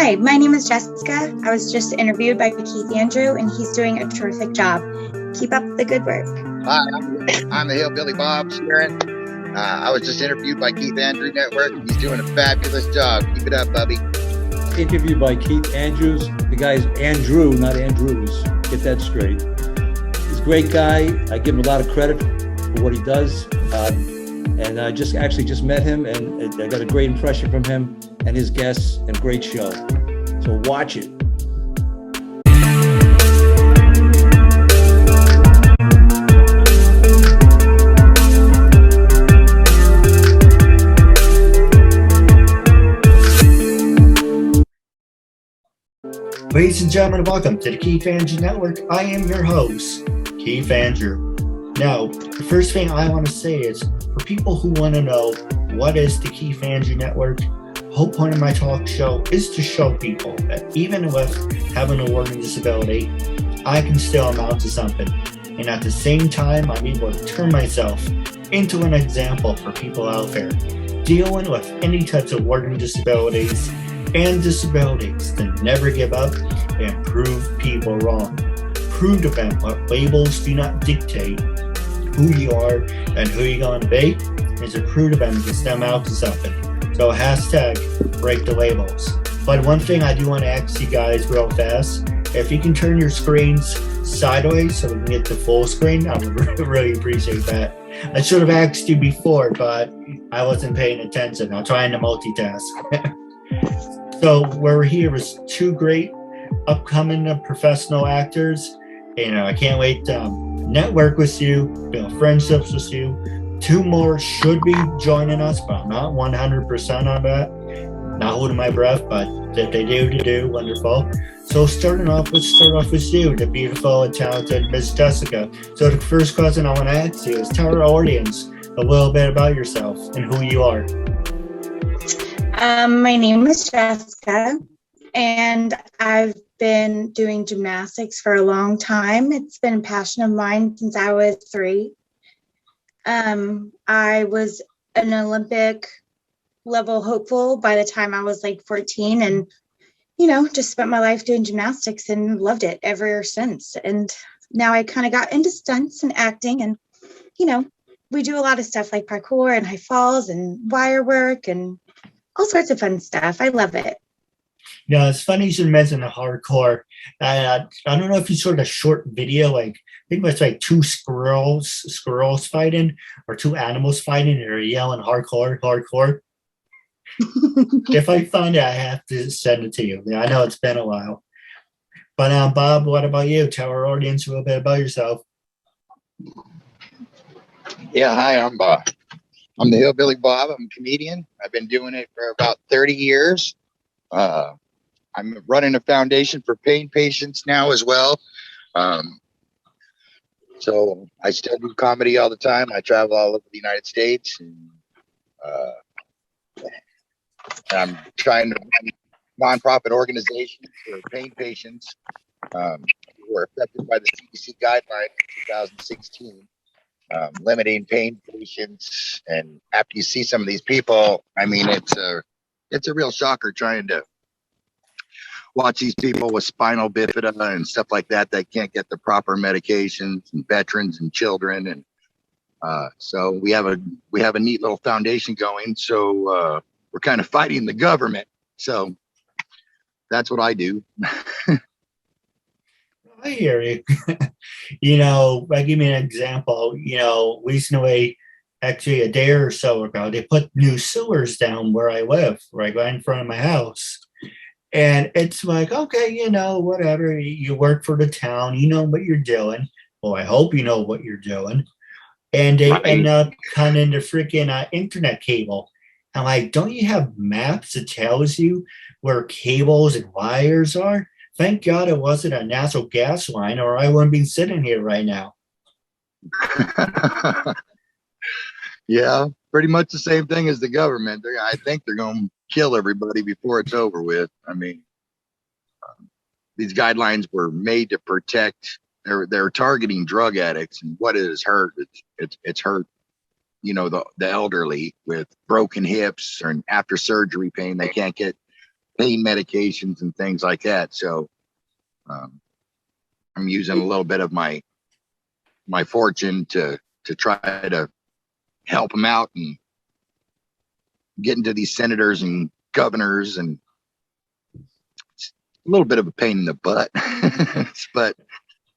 Hi, my name is Jessica. I was just interviewed by Keith Andrew, and he's doing a terrific job. Keep up the good work. Hi, I'm the Hillbilly Bob Sheerin. I was just interviewed by KeithAndrewNetwork. He's doing a fabulous job. Keep it up, Bubby. Interviewed by Keith Andrews. The guy's Andrew, not Andrews. Get that straight. He's a great guy. I give him a lot of credit for what he does. And I just met him, and I got a great impression from him and his guests, and great show. So watch it. Ladies and gentlemen, welcome to the Keith Andrew Network. I am your host, Keith Andrew. Now, the first thing I want to say is, for people who want to know what is the Keith Andrew Network, the whole point of my talk show is to show people that even with having a learning disability, I can still amount to something. And at the same time, I'm able to turn myself into an example for people out there dealing with any types of learning disabilities and disabilities to never give up and prove people wrong. Prove to them what labels do not dictate who you are and who you're going to be, is to prove to them to stem out to something. So hashtag break the labels. But one thing I do want to ask you guys real fast, if you can turn your screens sideways so we can get to full screen, I would really appreciate that. I should have asked you before, but I wasn't paying attention. I'm trying to multitask. So we're here with two great upcoming professional actors. And I can't wait to network with you, build friendships with you. Two more should be joining us, but I'm not 100% on that. Not holding my breath, but if they do, wonderful. So let's start off with you, the beautiful and talented Miss Jessica. So the first question I want to ask you is, tell our audience a little bit about yourself and who you are. My name is Jessica, and I've been doing gymnastics for a long time. It's been a passion of mine since I was 3. I was an Olympic level hopeful by the time I was like 14, and just spent my life doing gymnastics and loved it ever since. And now I kind of got into stunts and acting, and we do a lot of stuff like parkour and high falls and wire work and all sorts of fun stuff. I love it. Yeah, it's funny you should mention the hardcore. I don't know if you saw the short video, like I think it was like 2 squirrels fighting, or 2 animals fighting, and they're yelling hardcore. If I find it, I have to send it to you. Yeah, I know it's been a while. But Bob, what about you? Tell our audience a little bit about yourself. Yeah, hi, I'm Bob. I'm the Hillbilly Bob. I'm a comedian. I've been doing it for about 30 years. I'm running a foundation for pain patients now as well. So I still do comedy all the time. I travel all over the United States, and I'm trying to run nonprofit organizations for pain patients who were affected by the CDC guidelines in 2016, limiting pain patients. And after you see some of these people, I mean, it's a real shocker trying to watch these people with spinal bifida and stuff like that can't get the proper medications, and veterans and children. And so we have a neat little foundation going. So we're kind of fighting the government. So that's what I do. I hear you. I give me an example. Recently, actually a day or so ago, they put new sewers down where I live, right in front of my house. And it's like, okay, whatever. You work for the town, you know what you're doing. Well, I hope you know what you're doing. And they end up cutting the freaking internet cable. I'm like, don't you have maps that tells you where cables and wires are? Thank God it wasn't a natural gas line, or I wouldn't be sitting here right now. Yeah, pretty much the same thing as the government. I think they're going to kill everybody before it's over with. I mean, these guidelines were made to protect. They're targeting drug addicts, and what it has hurt, it's hurt. The elderly with broken hips or after surgery pain. They can't get pain medications and things like that. So I'm using a little bit of my fortune to try to help them out and get into these senators and governors, and it's a little bit of a pain in the butt, but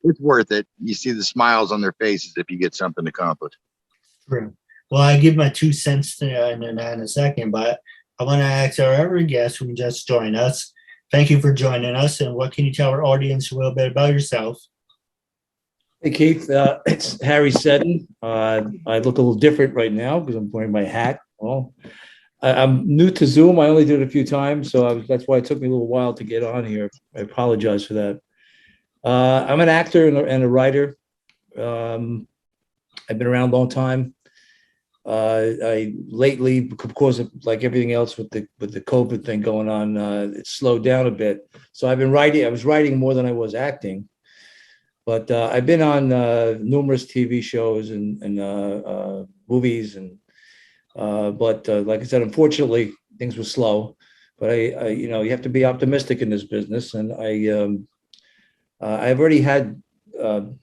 it's worth it. You see the smiles on their faces if you get something accomplished. True. Well, I give my 2 cents to in a second, but I want to ask our every guest who just joined us. Thank you for joining us. And what can you tell our audience a little bit about yourself? Hey, Keith, it's Harry Seddon. I look a little different right now because I'm wearing my hat. Well, I'm new to Zoom. I only did it a few times, so that's why it took me a little while to get on here. I apologize for that. I'm an actor and a writer. I've been around a long time. I lately, of course, like everything else with the COVID thing going on, it slowed down a bit. So I've been writing. I was writing more than I was acting. But I've been on numerous TV shows and movies, but like I said, unfortunately, things were slow. But I you have to be optimistic in this business, and I've already had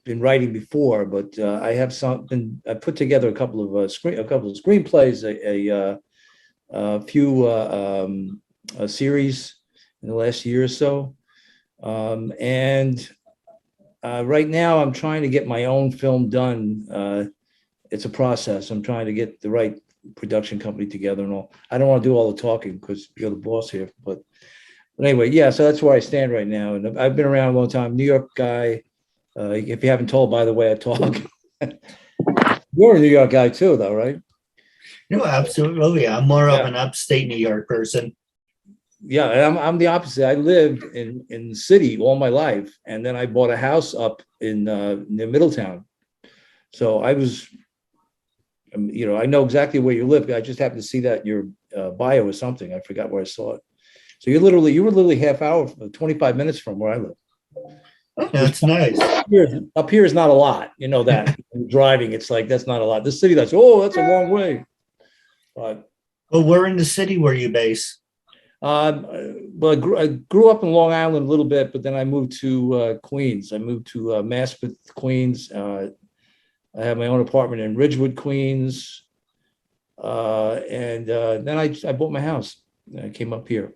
been writing before, but I have I put together a couple of screenplays, a few series in the last year or so, and. Right now, I'm trying to get my own film done. It's a process. I'm trying to get the right production company together and all. I don't want to do all the talking because you're the boss here. But anyway, yeah, so that's where I stand right now. And I've been around a long time. New York guy. If you haven't told, by the way, I talk. You're a New York guy too, though, right? No, absolutely. I'm more of an upstate New York person. Yeah, I'm the opposite. I lived in the city all my life, and then I bought a house up in near Middletown. So I was, I know exactly where you live. I just happened to see that in your bio or something. I forgot where I saw it. So you were literally half hour, 25 minutes from where I live. Oh, that's nice. Up here is not a lot. You know that. Driving, it's like that's not a lot. The city, that's a long way. But well, where in the city were you based? Well, I grew up in Long Island a little bit, but then I moved to Queens. I moved to Maspeth, Queens. I have my own apartment in Ridgewood, Queens. And then I bought my house. I came up here.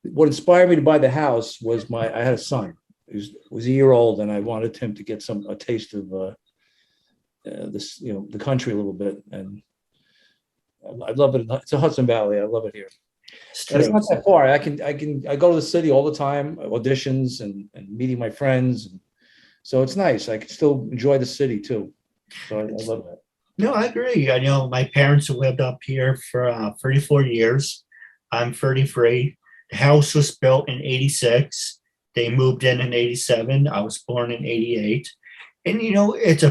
What inspired me to buy the house was I had a son who was a year old, and I wanted him to get a taste of this, the country a little bit. And I love it. It's a Hudson Valley. I love it here. It's not that far. I go to the city all the time, auditions and meeting my friends. And so it's nice. I can still enjoy the city too. So I love that. No, I agree. I know my parents have lived up here for 34 years. I'm 33. The house was built in 86. They moved in 87. I was born in 88. And it's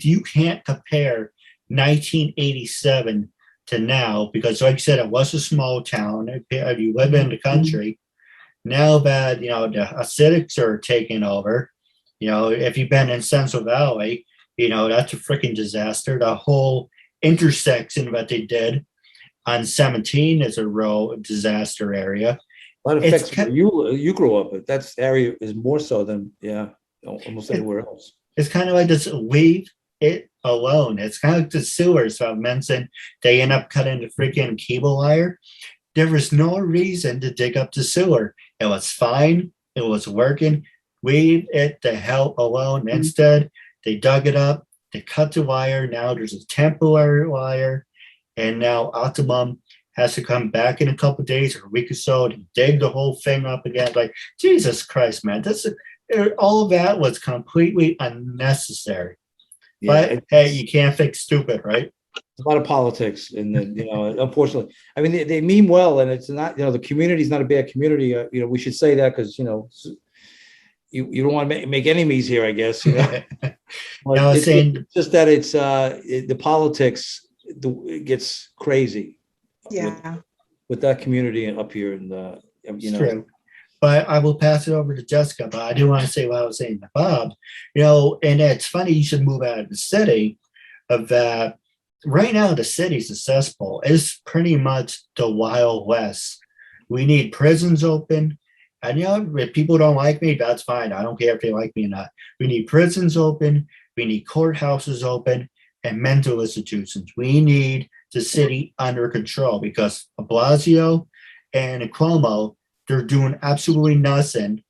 you can't compare 1987 to now, because like I said, it was a small town. You live in the country. Now that, the acidics are taking over, if you've been in Central Valley, that's a freaking disaster. The whole intersection that they did on 17 is a real disaster area. A lot of effects where you grew up, but that area is more so than, almost anywhere else. It's kind of like this leave it alone. It's kind of like the sewers I mentioned. They end up cutting the freaking cable wire. There was no reason to dig up the sewer. It was fine. It was working. Leave it the hell alone. Instead, they dug it up. They cut the wire. Now there's a temporary wire. And now Optimum has to come back in a couple of days or a week or so to dig the whole thing up again. Like, Jesus Christ, man. All of that was completely unnecessary. Yeah, but hey, you can't fix stupid, right? A lot of politics, and unfortunately, I mean, they mean well, and it's not, the community is not a bad community. We should say that because you don't want to make enemies here, I guess. It's just that it's the politics gets crazy. Yeah, with that community up here, and it's true. But I will pass it over to Jessica. But I do want to say what I was saying to Bob. And it's funny you should move out of the city. Of that, right now the city's a cesspool. It's pretty much the Wild West We need prisons open. And if people don't like me, that's fine. I don't care if they like me or not. We need prisons open. We need courthouses open and mental institutions. We need the city under control because Blasio and Cuomo, they're doing absolutely nothing.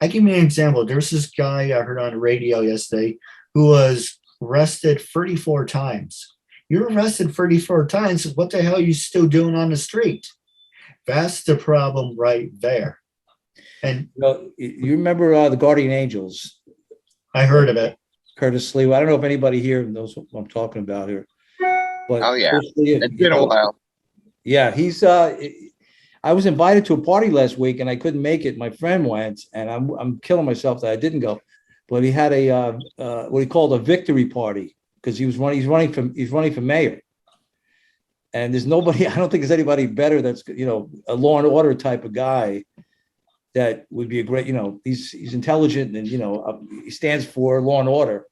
I give you an example. There's this guy I heard on the radio yesterday who was arrested 34 times. You're arrested 34 times. What the hell are you still doing on the street? That's the problem right there. And you remember the Guardian Angels? I heard of it. Curtis Lee. I don't know if anybody here knows what I'm talking about here. But oh yeah, it's been a while. Yeah, he's. I was invited to a party last week and I couldn't make it. My friend went, and I'm killing myself that I didn't go. But he had a what he called a victory party because he's running for mayor. And there's nobody. I don't think there's anybody better. That's a law and order type of guy. That would be a great, he's intelligent and, he stands for law and order,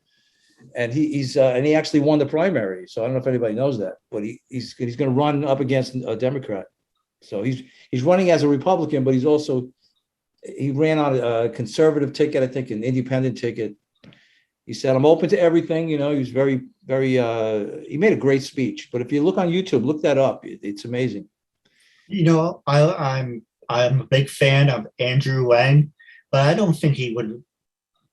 and he actually won the primary. So I don't know if anybody knows that, but he's going to run up against a Democrat. So he's running as a Republican, but he ran on a conservative ticket, I think an independent ticket. He said, I'm open to everything. He was very, very, he made a great speech, but if you look on YouTube, look that up. It's amazing. I'm a big fan of Andrew Wang, but I don't think he would,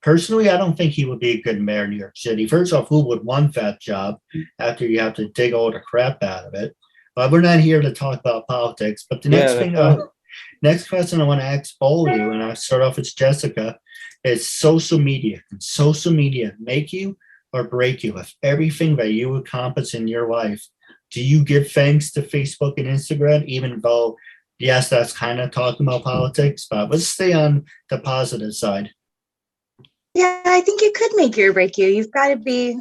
personally, I don't think he would be a good mayor of New York City. First off, who would want that job after you have to dig all the crap out of it? But we're not here to talk about politics. But the next question I want to ask all of you, and I start off with Jessica, is social media. Can social media make you or break you? With everything that you accomplish in your life, do you give thanks to Facebook and Instagram, even though yes, that's kind of talking about politics, but let's stay on the positive side. Yeah, I think it could make you or break you. You've got to be,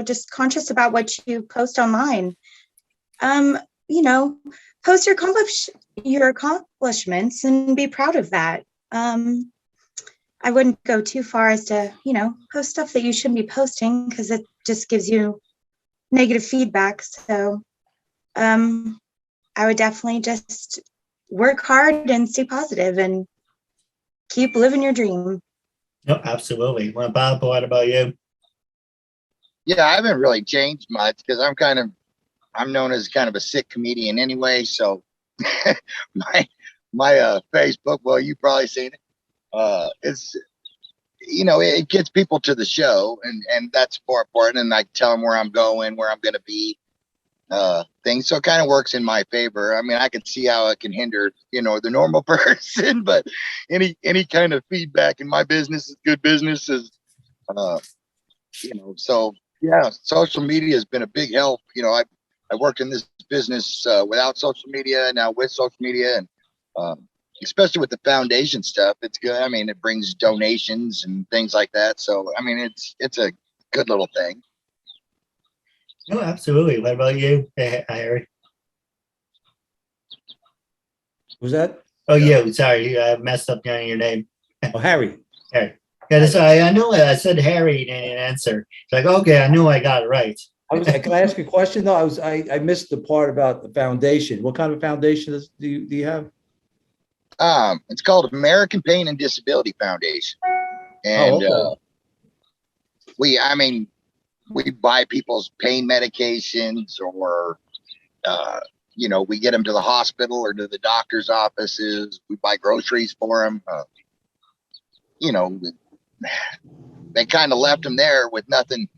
just conscious about what you post online. Post your accomplishments and be proud of that. I wouldn't go too far as to, post stuff that you shouldn't be posting because it just gives you negative feedback. So, I would definitely just work hard and stay positive and keep living your dream. No, absolutely. Well, Bob, what about you? Yeah, I haven't really changed much because I'm known as kind of a sick comedian anyway. So my Facebook, well, you've probably seen it. It's, it gets people to the show and that's more important. And I tell them where I'm going, where I'm going to be. Things, so it kind of works in my favor. I mean, I can see how it can hinder the normal person, but any kind of feedback in my business is good business. So yeah, social media has been a big help. I worked in this business without social media, now with social media, and especially with the foundation stuff, it's good. I mean, it brings donations and things like that, so I mean, it's a good little thing. No, absolutely. What about you, Harry? Was that? Oh, yeah. Sorry, I messed up your name. Oh, Harry. Harry. Yeah, sorry. I know I said Harry and didn't answer. It's like, okay, I knew I got it right. Can I ask a question though? I missed the part about the foundation. What kind of foundation do you have? It's called American Pain and Disability Foundation, and okay. We buy people's pain medications, or we get them to the hospital or to the doctor's offices. We buy groceries for them. They kind of left them there with nothing,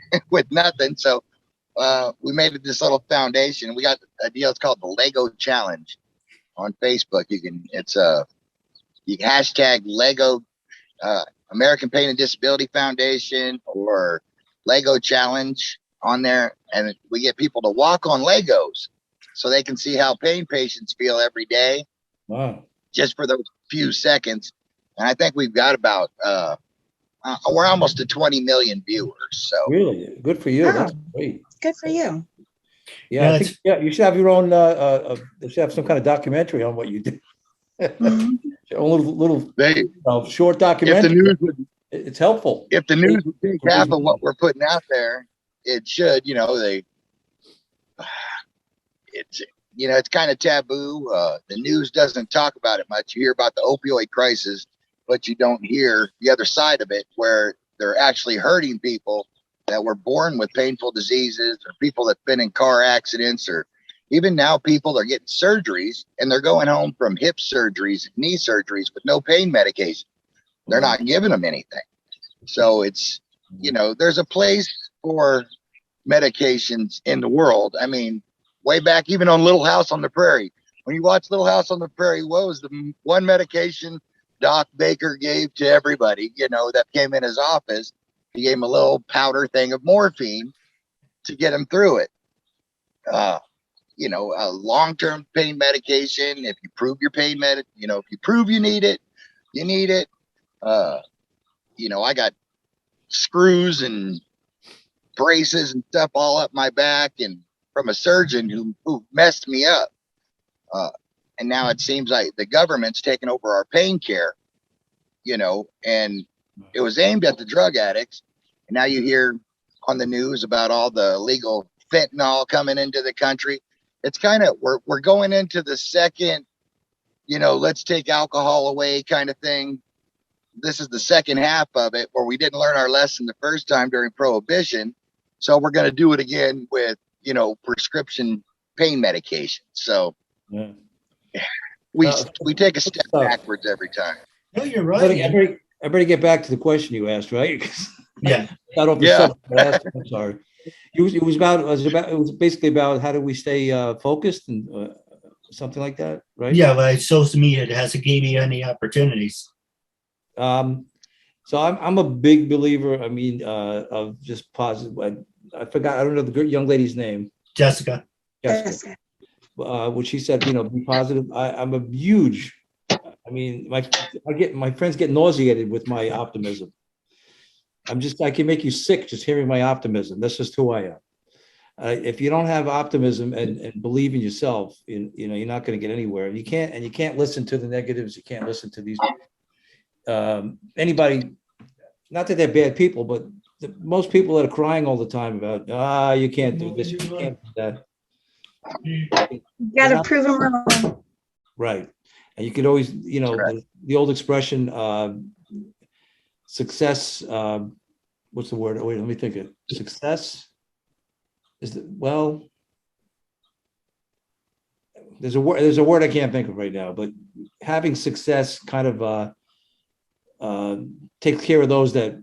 So we made this little foundation. We got a deal. It's called the Lego Challenge on Facebook. You can hashtag Lego American Pain and Disability Foundation or Lego Challenge on there, and we get people to walk on Legos so they can see how pain patients feel every day. Wow. Just for those few seconds. And I think we've got about we're almost to 20 million viewers. So really good for you. Wow. That's great. Good for you. Yeah, I think, you should have your own you should have some kind of documentary on what you do. Mm-hmm. A little short documentary. It's helpful. If the news would take half of what we're putting out there, it should. it's kind of taboo. The news doesn't talk about it much. You hear about the opioid crisis, but you don't hear the other side of it, where they're actually hurting people that were born with painful diseases, or people that've been in car accidents, or even now people are getting surgeries and they're going home from hip surgeries, knee surgeries with no pain medication. They're not giving them anything. So it's, there's a place for medications in the world. I mean, way back, even on Little House on the Prairie, when you watch Little House on the Prairie, what was the one medication Doc Baker gave to everybody, that came in his office? He gave him a little powder thing of morphine to get him through it. A long-term pain medication, if you prove your pain if you prove you need it, you need it. I got screws and braces and stuff all up my back, and from a surgeon who messed me up. And now it seems like the government's taken over our pain care, and it was aimed at the drug addicts. And now you hear on the news about all the illegal fentanyl coming into the country. It's kind of, we're going into the second, let's take alcohol away kind of thing. This is the second half of it, where we didn't learn our lesson the first time during Prohibition. So we're going to do it again with, prescription pain medication. So Yeah. we take a step backwards every time. No, you're right. I better get back to the question you asked, right? Yeah. Got off the subject. I'm sorry. It was basically about how do we stay focused and something like that, right? Yeah, but social media, it hasn't gave you any opportunities. So I'm a big believer. I mean, of just positive. I forgot. I don't know the young lady's name. Jessica. What she said, be positive. I'm a huge. I mean, my friends get nauseated with my optimism. I can make you sick just hearing my optimism. That's just who I am. If you don't have optimism and believe in yourself, you're not going to get anywhere. You can't listen to the negatives. You can't listen to these anybody. Not that they're bad people, but most people that are crying all the time about you can't do this, you can't do that. You got to prove them wrong. Right, and you could always, the old expression, success. What's the word? Wait, let me think it. Success is there's a word I can't think of right now, but having success kind of takes care of those that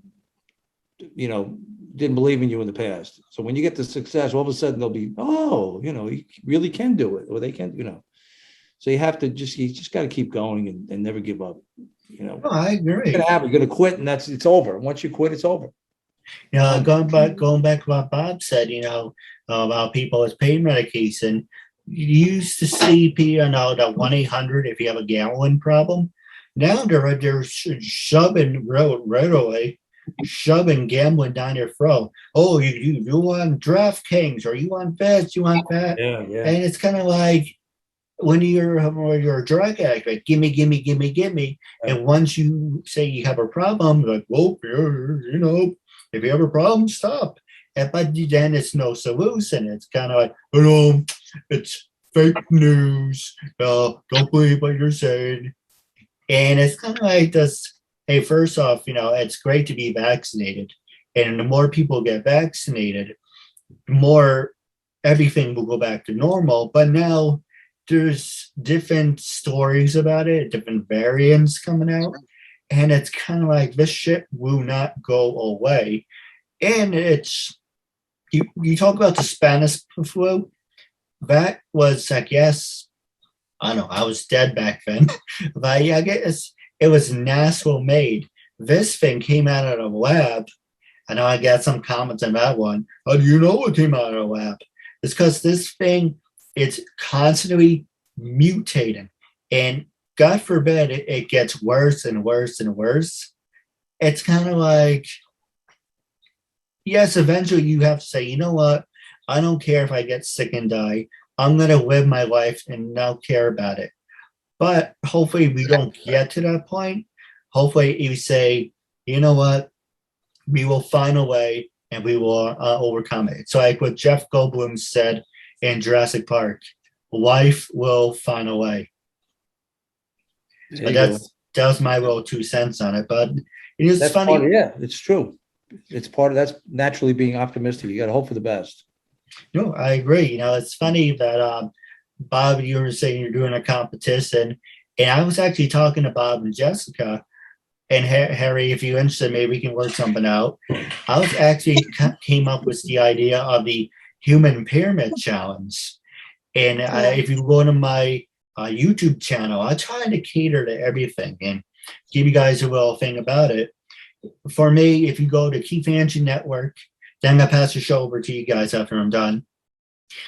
didn't believe in you in the past. So when you get the success, all of a sudden they'll be, you really can do it, or they can, So you have to you just got to keep going and never give up. Oh, I agree. You're going to quit, and it's over. Once you quit, it's over. Going back to what Bob said, about people with pain medication. You used to see people, the 1-800 if you have a gallon problem. Now they're shoving right away, shoving gambling down your throat. Oh, you want DraftKings, or you want this, you want that. Yeah. And it's kind of like when you're a drug addict, like gimme. Yeah. And once you say you have a problem, like, well, if you have a problem, stop. But then it's no solution. It's kind of like, it's fake news. Don't believe what you're saying. And it's kind of like this. Hey, first off, it's great to be vaccinated. And the more people get vaccinated, the more everything will go back to normal. But now there's different stories about it, different variants coming out. And it's kind of like this shit will not go away. And it's, you talk about the Spanish flu. That was, I guess, I don't know, I was dead back then. But I guess it was Nashville made. This thing came out of the lab. I know I got some comments on that one. How do you know it came out of the lab? It's because this thing, it's constantly mutating. And God forbid it gets worse and worse and worse. It's kind of like, yes, eventually you have to say, you know what? I don't care if I get sick and die. I'm going to live my life and not care about it. But hopefully we don't get to that point. Hopefully you say, you know what? We will find a way and we will overcome it. So like what Jeff Goldblum said in Jurassic Park, life will find a way. There But you go. that was my little 2 cents on it. But it's That's funny. yeah, it's true. It's part of that's naturally being optimistic. You got to hope for the best. No, I agree. It's funny that Bob, you were saying you're doing a competition, and I was actually talking to Bob and Jessica, and Harry, if you're interested, maybe we can work something out. I was actually came up with the idea of the Human Pyramid Challenge, and if you go to my YouTube channel, I try to cater to everything and give you guys a little thing about it. For me, if you go to KeithAndrewNetWork, then I'm going to pass the show over to you guys after I'm done.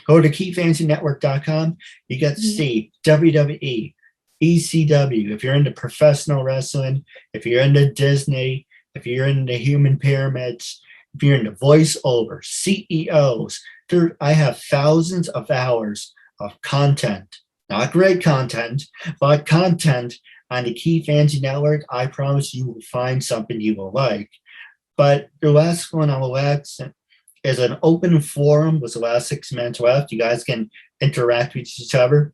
Go to KeithAndrewNetwork.com. You get to see WWE, ECW. If you're into professional wrestling, if you're into Disney, if you're into human pyramids, if you're into voiceover, CEOs, I have thousands of hours of content. Not great content, but content on the Keith Andrew Network. I promise you will find something you will like. But the last one I will ask is an open forum with the last 6 minutes left. You guys can interact with each other.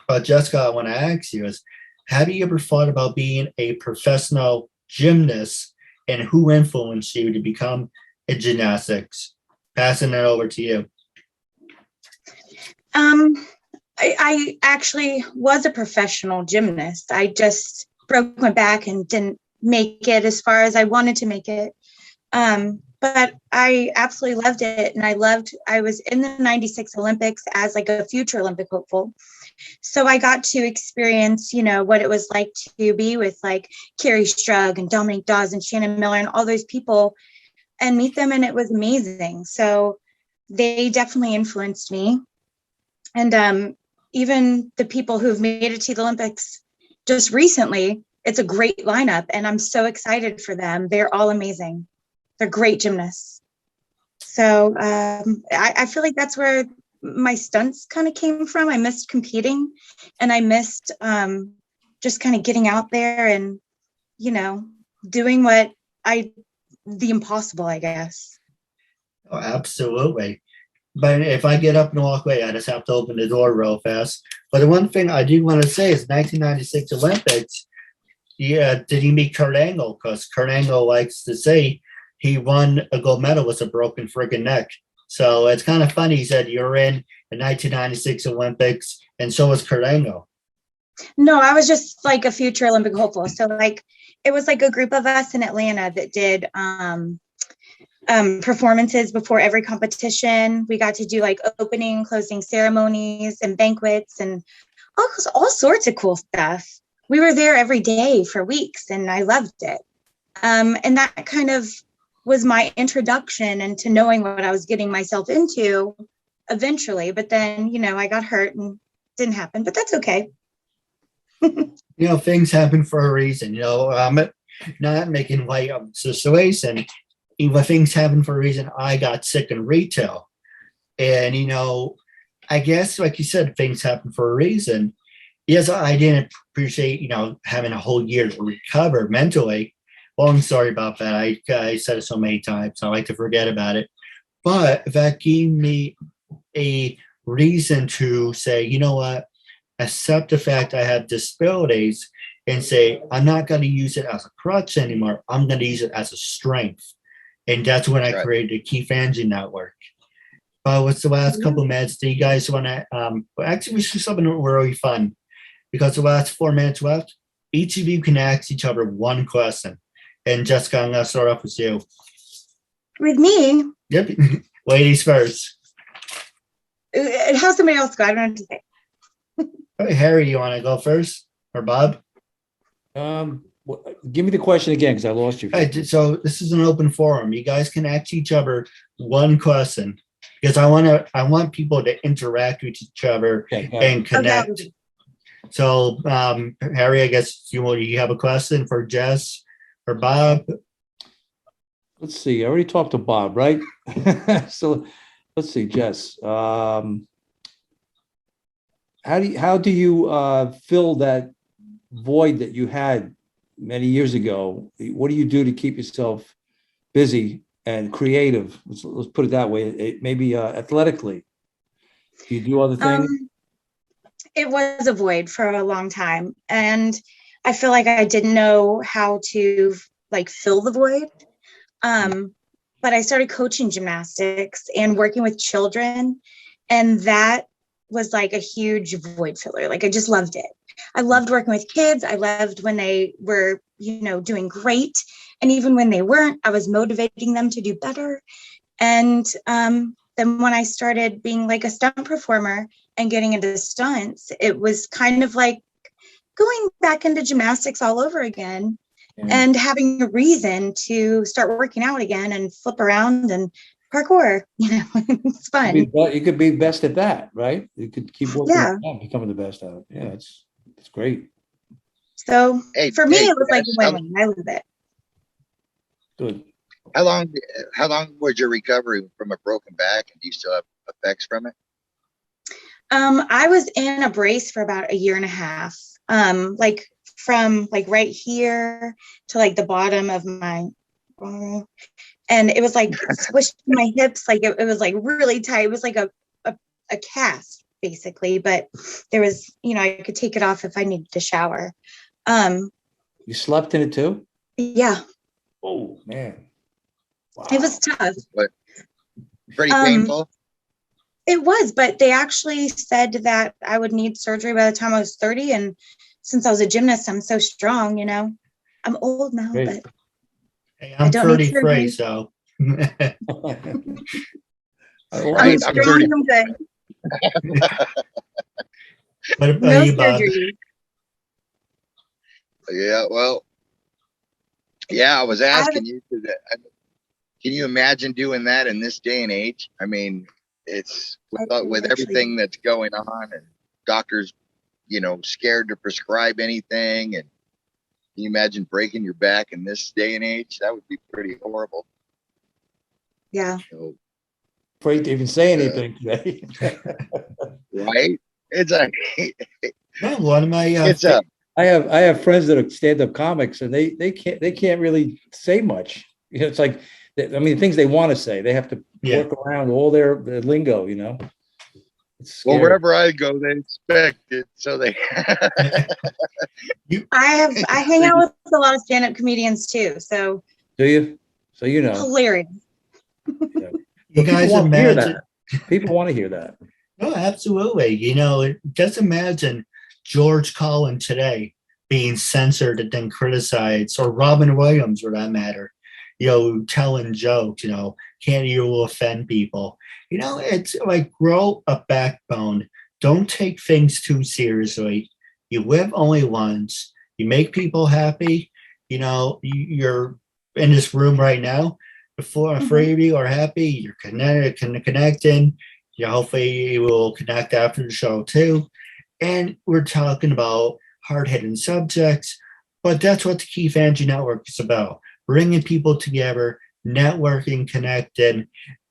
But Jessica, I want to ask you is, have you ever thought about being a professional gymnast, and who influenced you to become a gymnastics? Passing it over to you. I actually was a professional gymnast. I just broke my back and didn't make it as far as I wanted to make it. But I absolutely loved it. And I was in the 96 Olympics as like a future Olympic hopeful. So I got to experience, what it was like to be with like Carrie Strug and Dominique Dawes and Shannon Miller and all those people and meet them. And it was amazing. So they definitely influenced me. And even the people who've made it to the Olympics just recently, it's a great lineup. And I'm so excited for them. They're all amazing. They're great gymnasts. So I feel like that's where my stunts kind of came from. I missed competing, and I missed just kind of getting out there and, doing the impossible, I guess. Oh, absolutely. But if I get up and walk away, I just have to open the door real fast. But the one thing I do want to say is 1996 Olympics, did he meet Kurt Angle? Because Kurt Angle likes to say he won a gold medal with a broken friggin' neck. So it's kind of funny. He said you're in the 1996 Olympics, and so was Kurt Angle. No, I was just like a future Olympic hopeful. So like it was like a group of us in Atlanta that did performances before every competition. We got to do like opening, closing ceremonies and banquets and all sorts of cool stuff. We were there every day for weeks, and I loved it. And that kind of was my introduction into knowing what I was getting myself into eventually. But then, I got hurt and didn't happen, but that's okay. Things happen for a reason. I'm not making light of the situation. Even things happen for a reason. I got sick in retail. And, I guess, like you said, things happen for a reason. Yes, I didn't appreciate, having a whole year to recover mentally. Long story about that. I said it so many times. I like to forget about it. But that gave me a reason to say, you know what? Accept the fact I have disabilities and say, I'm not going to use it as a crutch anymore. I'm going to use it as a strength. And that's when I created the Keith Andrew Network. What's the last couple of minutes? Do you guys want to, actually, we should do something really fun, because the last 4 minutes left, each of you can ask each other one question. And Jessica, I'm going to start off with you. With me? Yep. Ladies first. How's somebody else go? I don't know what to say. Hey, Harry, you want to go first? Or Bob? Give me the question again, because I lost you. Right, so this is an open forum. You guys can ask each other one question, because I want people to interact with each other and connect. Okay. So, Harry, I guess you have a question for Jess or Bob? Let's see. I already talked to Bob, right? So let's see, Jess. How do you fill that void that you had many years ago? What do you do to keep yourself busy and creative? Let's put it that way. Maybe athletically. Do you do other things? It was a void for a long time. And I feel like I didn't know how to like fill the void. But I started coaching gymnastics and working with children. And that was like a huge void filler. Like, I just loved it. I loved working with kids. I loved when they were, doing great. And even when they weren't, I was motivating them to do better. And then when I started being like a stunt performer and getting into stunts, it was kind of like going back into gymnastics all over again. And having a reason to start working out again and flip around and parkour, it's fun. You could be best at that, right? You could keep working at that, becoming the best at it. Yeah, it's great. So for me, it was like a win-win. I love it. Good. How long was your recovery from a broken back, and do you still have effects from it? I was in a brace for about 1.5 years. Like from like right here to like the bottom of my and it was like squished my hips, like it was like really tight. It was like a cast basically, but there was, I could take it off if I needed to shower. You slept in it too? Yeah. Oh man. Wow. It was tough. But pretty painful. It was, but they actually said that I would need surgery by the time I was 30. And since I was a gymnast, I'm so strong, I'm old now, Great. but Hey, I'm 33, so. I'm I'm 30. I'm good. What about No you, Bob? surgery. Yeah, well, I was asking you, can you imagine doing that in this day and age? I mean, it's with everything that's going on, and doctors, scared to prescribe anything. And can you imagine breaking your back in this day and age? That would be pretty horrible. Yeah. So, Afraid to even say anything today. right? It's a. No, one of my I have friends that are stand-up comics, and they can't really say much. It's like, things they want to say, they have to work around all their lingo. Well, wherever I go, they expect it, so they. I hang out with a lot of stand-up comedians too. So. Do you? So hilarious. Yeah. You guys imagine. People want to hear that. Oh, absolutely. Just imagine George Carlin today being censored and then criticized, or Robin Williams for that matter, telling jokes, can't you offend people? It's like, grow a backbone. Don't take things too seriously. You live only once. You make people happy. You're in this room right now. Before three of you are happy, you're connecting. Hopefully you will connect after the show too. And we're talking about hard-hitting subjects, but that's what the Keith Andrew Network is about. Bringing people together, networking, connecting.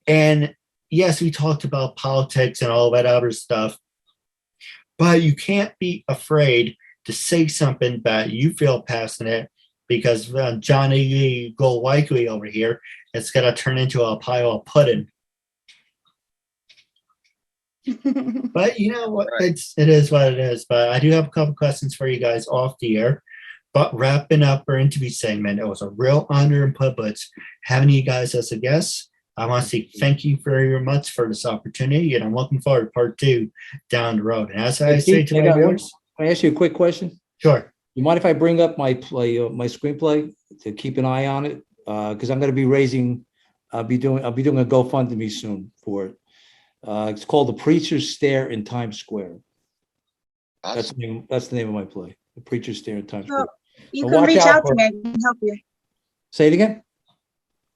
And yes, we talked about politics and all that other stuff, but you can't be afraid to say something that you feel passionate, because Johnny Go Likely over here, it's going to turn into a pile of pudding. But you know what? It is what it is. But I do have a couple questions for you guys off the air. But wrapping up our interview segment, it was a real honor and privilege having you guys as a guest. I want to say thank you very much for this opportunity, and I'm looking forward to part 2 down the road. And as I say to my viewers, can I ask you a quick question? Sure. You mind if I bring up my my screenplay to keep an eye on it? Because I'm going to be raising. I'll be doing a GoFundMe soon for it. It's called The Preacher's Stare in Times Square. Awesome. That's the name of my play. The Preacher's Stare in Times Square. You can reach out to me. I can help you. Say it again.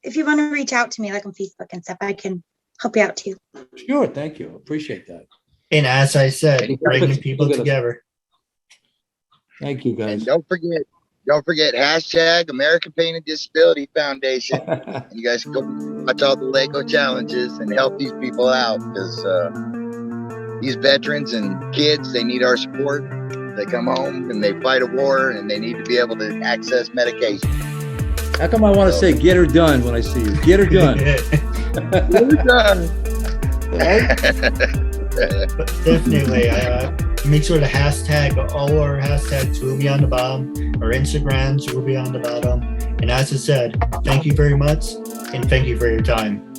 If you want to reach out to me, like on Facebook and stuff, I can help you out too. Sure. Thank you. Appreciate that. And as I said, bringing people together. Thank you, guys. And don't forget hashtag American Pain and Disability Foundation. And you guys can go watch all the Lego challenges and help these people out, because these veterans and kids, they need our support. They come home and they fight a war, and they need to be able to access medication. How come I want to say "get her done" when I see you? Get her done. Get her done. Definitely. make sure to hashtag, all our hashtags will be on the bottom. Our Instagrams will be on the bottom. And as I said, thank you very much, and thank you for your time.